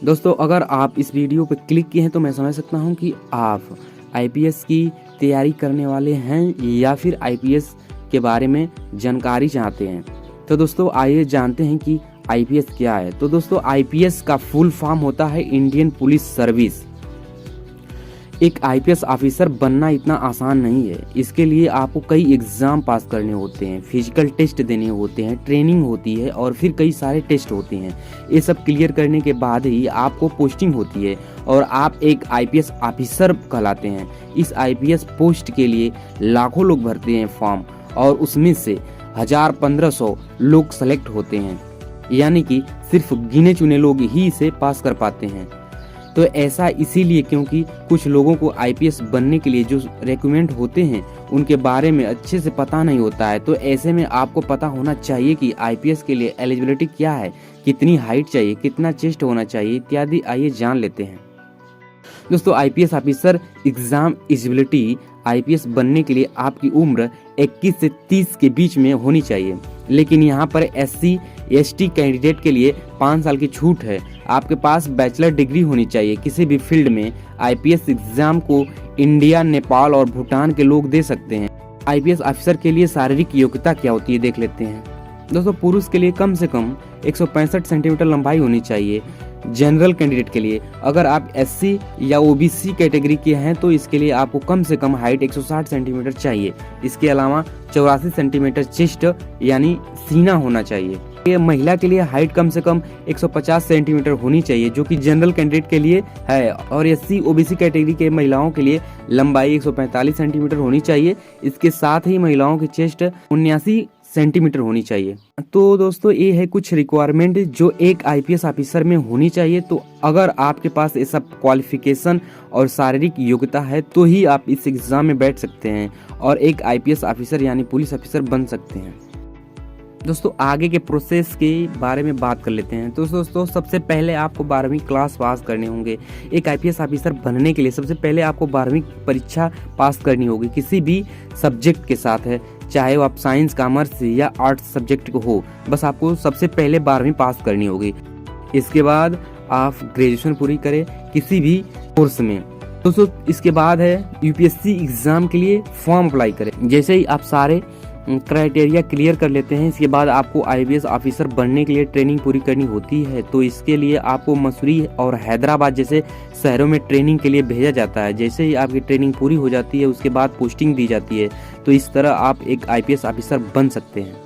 दोस्तों अगर आप इस वीडियो पर क्लिक किए हैं तो मैं समझ सकता हूं कि आप आईपीएस की तैयारी करने वाले हैं या फिर आईपीएस के बारे में जानकारी चाहते हैं। तो दोस्तों आइए जानते हैं कि आईपीएस क्या है। तो दोस्तों आईपीएस का फुल फॉर्म होता है इंडियन पुलिस सर्विस। एक आईपीएस ऑफिसर बनना इतना आसान नहीं है। इसके लिए आपको कई एग्ज़ाम पास करने होते हैं, फिजिकल टेस्ट देने होते हैं, ट्रेनिंग होती है और फिर कई सारे टेस्ट होते हैं। ये सब क्लियर करने के बाद ही आपको पोस्टिंग होती है और आप एक आईपीएस ऑफिसर कहलाते हैं। इस आईपीएस पोस्ट के लिए लाखों लोग भरते हैं फॉर्म और उसमें से 1000-1500 लोग सेलेक्ट होते हैं, यानी कि सिर्फ गिने चुने लोग ही इसे पास कर पाते हैं। तो ऐसा इसीलिए क्योंकि कुछ लोगों को आईपीएस बनने के लिए जो रिक्वायरमेंट होते हैं उनके बारे में अच्छे से पता नहीं होता है। तो ऐसे में आपको पता होना चाहिए कि आईपीएस के लिए एलिजिबिलिटी क्या है, कितनी हाइट चाहिए, कितना चेस्ट होना चाहिए इत्यादि। आइए जान लेते हैं। दोस्तों IPS officer exam eligibility IPS बनने के लिए आपकी उम्र 21 से 30 के बीच में होनी चाहिए, लेकिन यहाँ पर SC ST कैंडिडेट के लिए 5 साल की छूट है। आपके पास बैचलर डिग्री होनी चाहिए किसी भी फील्ड में। आईपीएस एग्जाम को इंडिया, नेपाल और भूटान के लोग दे सकते हैं। आईपीएस ऑफिसर के लिए शारीरिक योग्यता क्या होती है देख लेते हैं। दोस्तों पुरुष के लिए कम से कम 165 सेंटीमीटर लंबाई होनी चाहिए। जनरल कैंडिडेट के लिए अगर आप SC या OBC कैटेगरी के हैं तो इसके लिए आपको कम से कम हाइट 160 सेंटीमीटर चाहिए। इसके अलावा 84 सेंटीमीटर चेस्ट यानी सीना होना चाहिए। ये महिला के लिए हाइट कम से कम 150 सेंटीमीटर होनी चाहिए, जो कि जनरल कैंडिडेट के लिए है। और SC OBC कैटेगरी के महिलाओं के लिए लंबाई 145 सेंटीमीटर होनी चाहिए। इसके साथ ही महिलाओं की चेस्ट 79 सेंटीमीटर होनी चाहिए। तो दोस्तों ये है कुछ रिक्वायरमेंट जो एक आईपीएस ऑफिसर में होनी चाहिए। तो अगर आपके पास ये सब क्वालिफिकेशन और शारीरिक योग्यता है तो ही आप इस एग्जाम में बैठ सकते हैं और एक आईपीएस ऑफिसर यानी पुलिस ऑफिसर बन सकते हैं। दोस्तों आगे के प्रोसेस के बारे में बात कर लेते हैं। तो दोस्तों सबसे पहले आपको 12वीं क्लास पास करने होंगे। एक आईपीएस ऑफिसर बनने के लिए सबसे पहले आपको 12वीं परीक्षा पास करनी होगी किसी भी सब्जेक्ट के साथ है, चाहे वो आप साइंस, कॉमर्स या आर्ट्स सब्जेक्ट को हो। बस आपको सबसे पहले 12वीं पास करनी होगी। इसके बाद आप ग्रेजुएशन पूरी करें किसी भी कोर्स में। दोस्तों इसके बाद है यूपीएससी एग्जाम के लिए फॉर्म अप्लाई करें। जैसे ही आप सारे क्राइटेरिया क्लियर कर लेते हैं, इसके बाद आपको आईपीएस ऑफिसर बनने के लिए ट्रेनिंग पूरी करनी होती है। तो इसके लिए आपको मसूरी और हैदराबाद जैसे शहरों में ट्रेनिंग के लिए भेजा जाता है। जैसे ही आपकी ट्रेनिंग पूरी हो जाती है उसके बाद पोस्टिंग दी जाती है। तो इस तरह आप एक आईपीएस ऑफिसर बन सकते हैं।